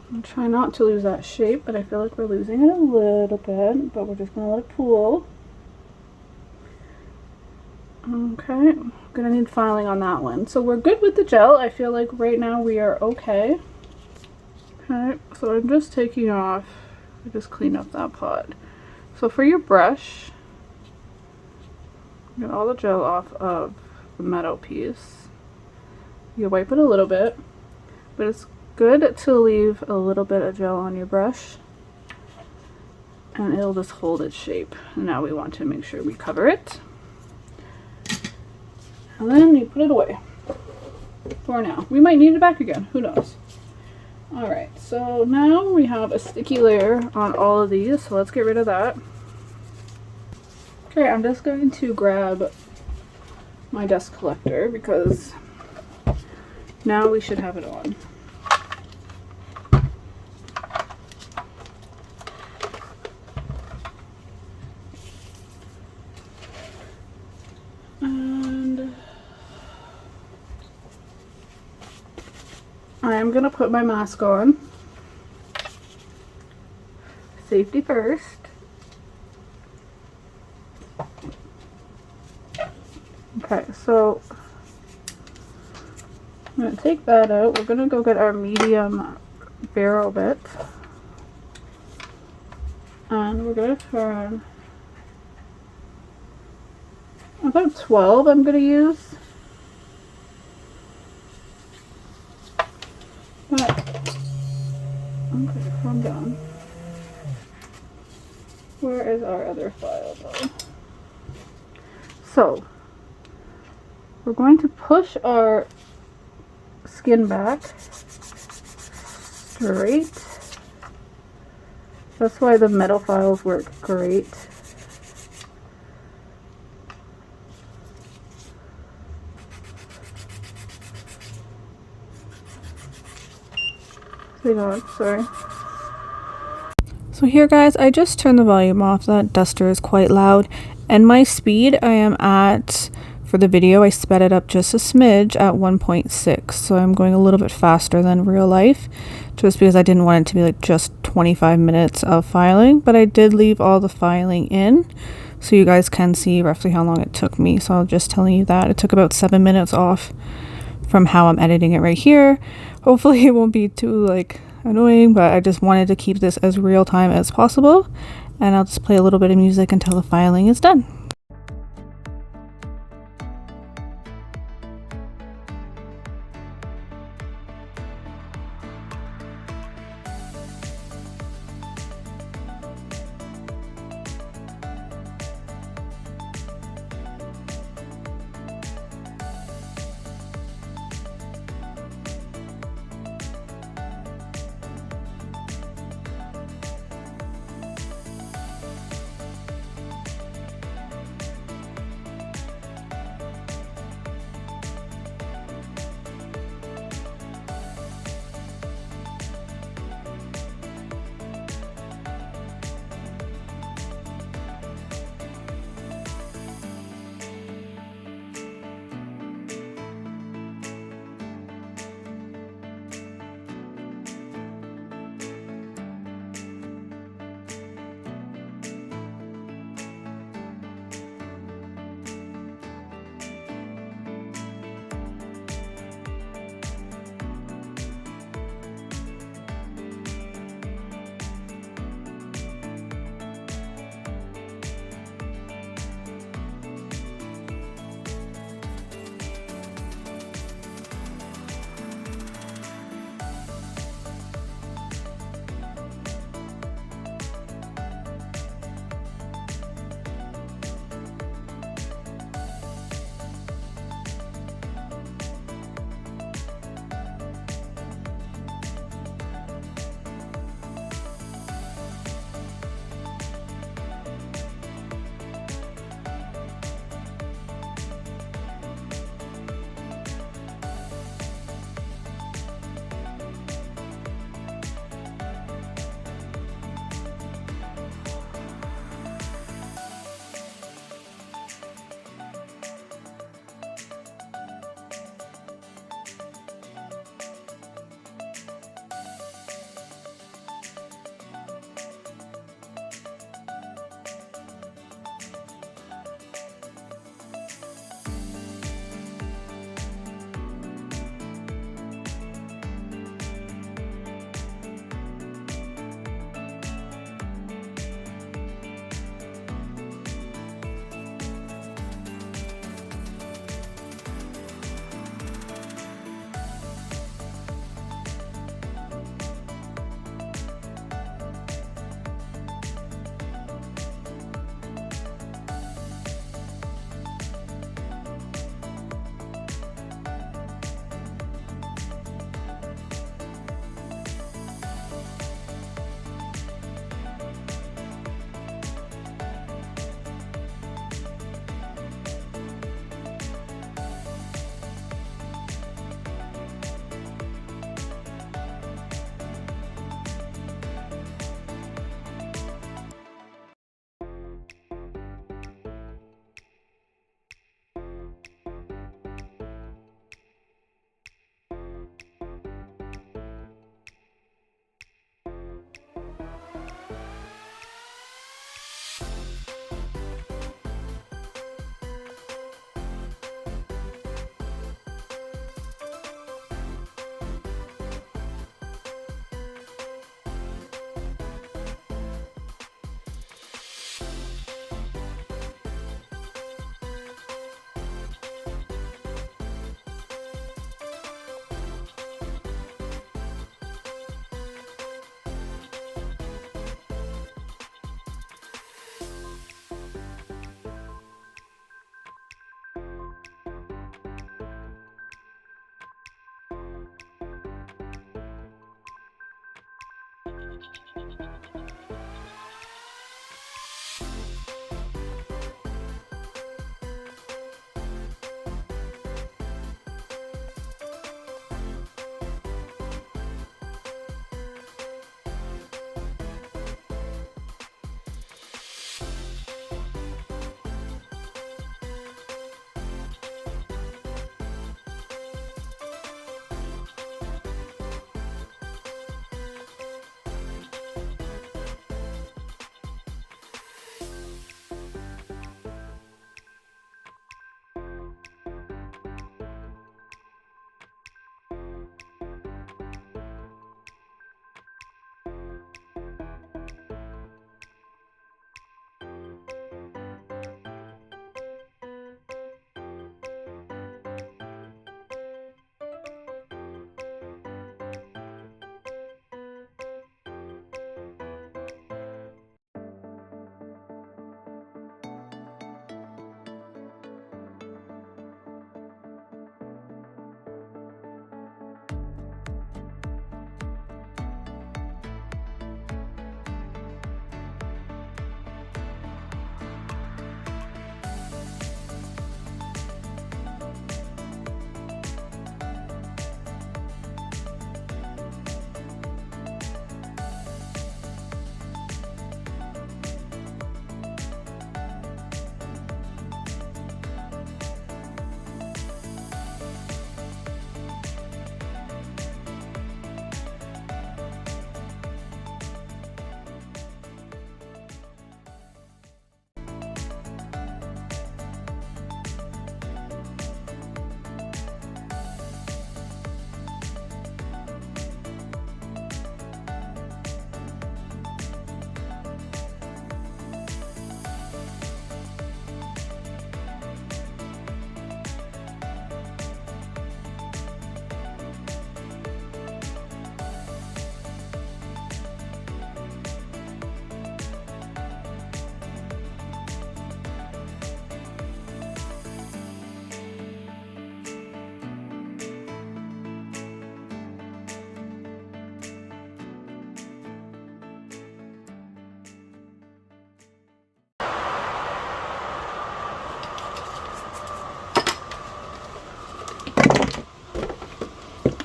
I'm trying not to lose that shape, but I feel like we're losing it a little bit, but we're just going to let it pool. Okay, gonna need filing on that one. So we're good with the gel. I feel like right now we are okay. Okay, so I'm just taking off, I just clean up that pot. So for your brush, get all the gel off of the metal piece. You wipe it a little bit, but it's good to leave a little bit of gel on your brush and it'll just hold its shape. Now we want to make sure we cover it. And then you put it away for now. We might need it back again, who knows. Alright, so now we have a sticky layer on all of these, so let's get rid of that. Okay, I'm just going to grab my dust collector because now we should have it on. And I am going to put my mask on. Safety first. Okay, so I'm going to take that out. We're going to go get our medium barrel bit. And we're going to turn about 12 I'm going to use. But, okay, calm down. Where is our other file though? So, we're going to push our skin back straight. That's why the metal files work great. Hang on, sorry. So here guys, I just turned the volume off. That duster is quite loud. And my speed I am at, for the video, I sped it up just a smidge at 1.6. So I'm going a little bit faster than real life, just because I didn't want it to be like just 25 minutes of filing. But I did leave all the filing in, so you guys can see roughly how long it took me. So I'm just telling you that. It took about 7 minutes off from how I'm editing it right here. Hopefully it won't be too like annoying, but I just wanted to keep this as real time as possible. And I'll just play a little bit of music until the filing is done.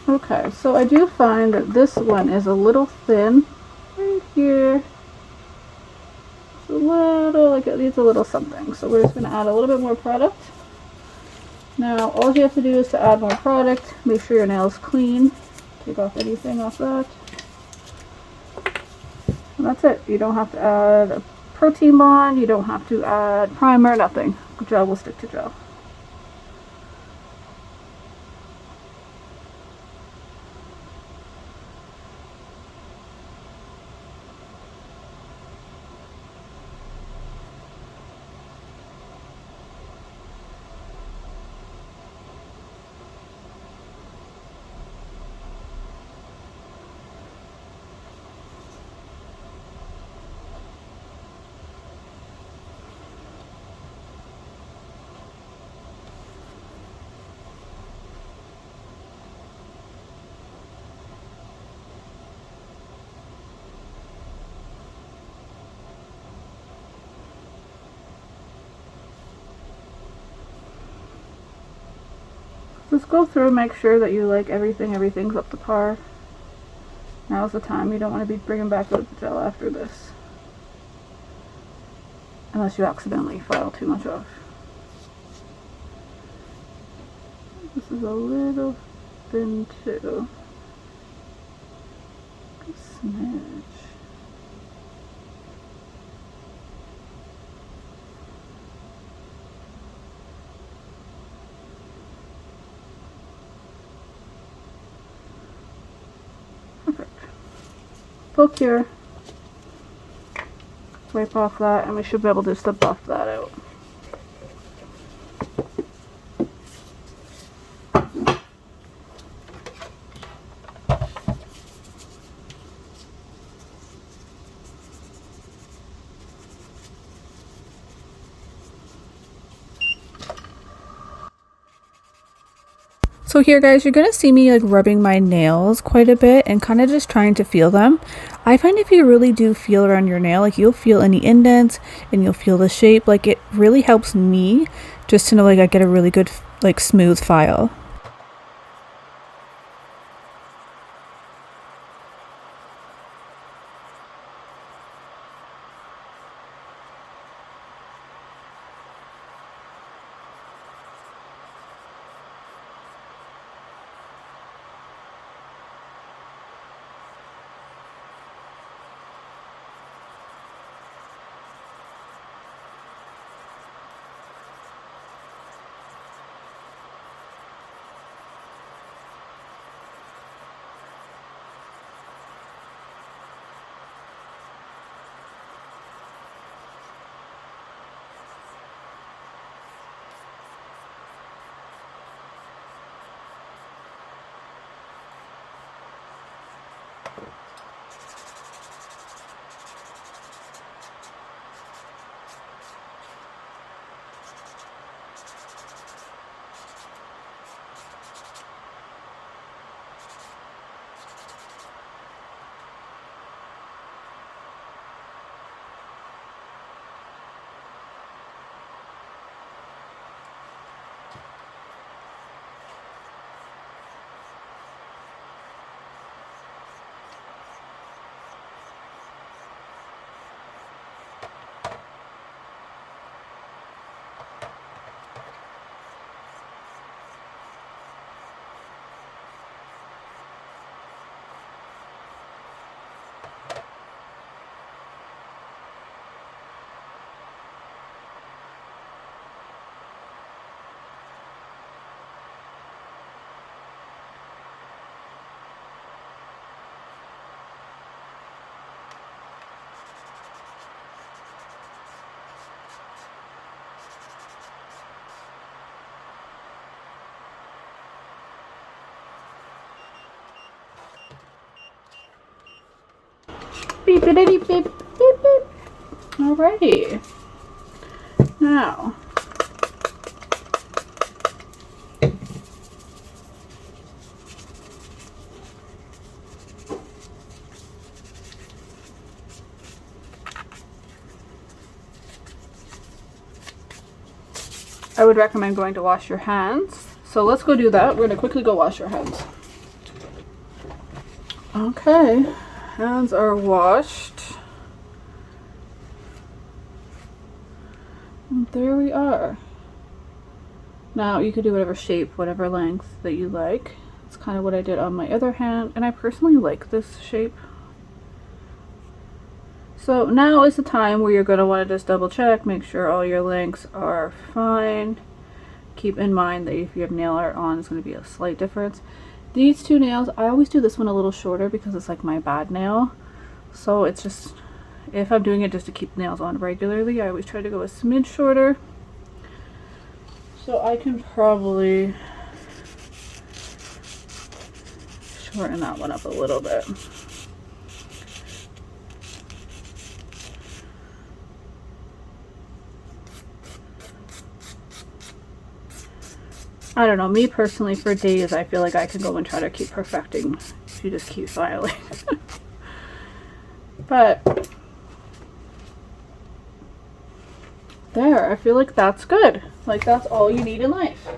Okay, so I do find that this one is a little thin right here. It's a little, like it needs a little something. So we're just going to add a little bit more product. Now, all you have to do is to add more product. Make sure your nail's clean. Take off anything off that. And that's it. You don't have to add a protein bond. You don't have to add primer, nothing. Gel will stick to gel. Just go through and make sure that you like everything's up to par. Now's the time. You don't want to be bringing back out the gel after this. Unless you accidentally file too much off. This is a little thin too. A smidge. Full cure. Wipe off that, and we should be able just to buff that out. So here guys, you're gonna see me like rubbing my nails quite a bit and kind of just trying to feel them. I find if you really do feel around your nail, like you'll feel any indents and you'll feel the shape. Like it really helps me just to know like I get a really good like smooth file. Beep, beep, beep, beep, beep, beep. Alrighty. Now, I would recommend going to wash your hands. So let's go do that. We're going to quickly go wash our hands. Okay, hands are washed. And there we are. Now you could do whatever shape, whatever length that you like. It's kind of what I did on my other hand, and I personally like this shape. So now is the time where you're going to want to just double check, make sure all your lengths are fine. Keep in mind that if you have nail art on, it's going to be a slight difference. These two nails, I always do this one a little shorter because it's like my bad nail. So it's just, if I'm doing it just to keep nails on regularly, I always try to go a smidge shorter. So I can probably shorten that one up a little bit. I don't know, me personally, for days I feel like I can go and try to keep perfecting if you just keep filing. But there, I feel like that's good. Like that's all you need in life.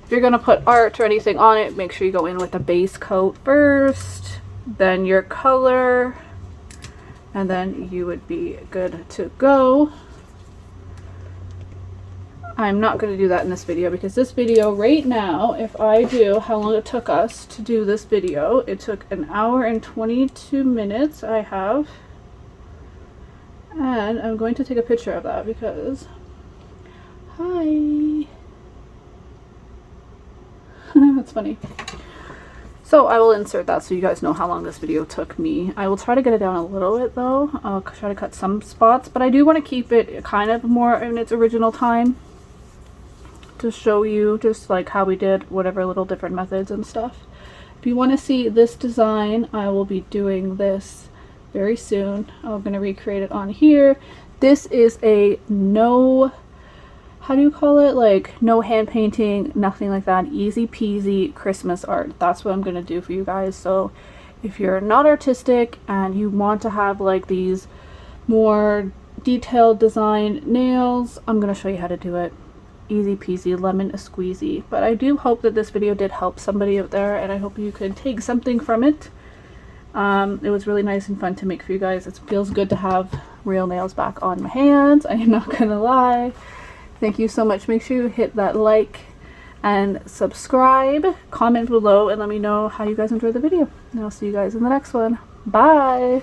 If you're gonna put art or anything on it, make sure you go in with a base coat first, then your color, and then you would be good to go. I'm not going to do that in this video because this video right now, if I do how long it took us to do this video, it took 1 hour and 22 minutes I have. And I'm going to take a picture of that because, hi. That's funny. So I will insert that so you guys know how long this video took me. I will try to get it down a little bit though. I'll try to cut some spots, but I do want to keep it kind of more in its original time, to show you just like how we did whatever little different methods and stuff. If you want to see this design, I will be doing this very soon. I'm going to recreate it on here. This is a no how do you call it, like no hand painting, nothing like that, easy peasy Christmas art. That's what I'm gonna do for you guys. So if you're not artistic and you want to have like these more detailed design nails, I'm gonna show you how to do it. Easy peasy, lemon a squeezy. But I do hope that this video did help somebody out there, and I hope you could take something from it. It was really nice and fun to make for you guys. It feels good to have real nails back on my hands, I am not gonna lie. Thank you so much. Make sure you hit that like and subscribe, comment below, and let me know how you guys enjoyed the video. And I'll see you guys in the next one. Bye!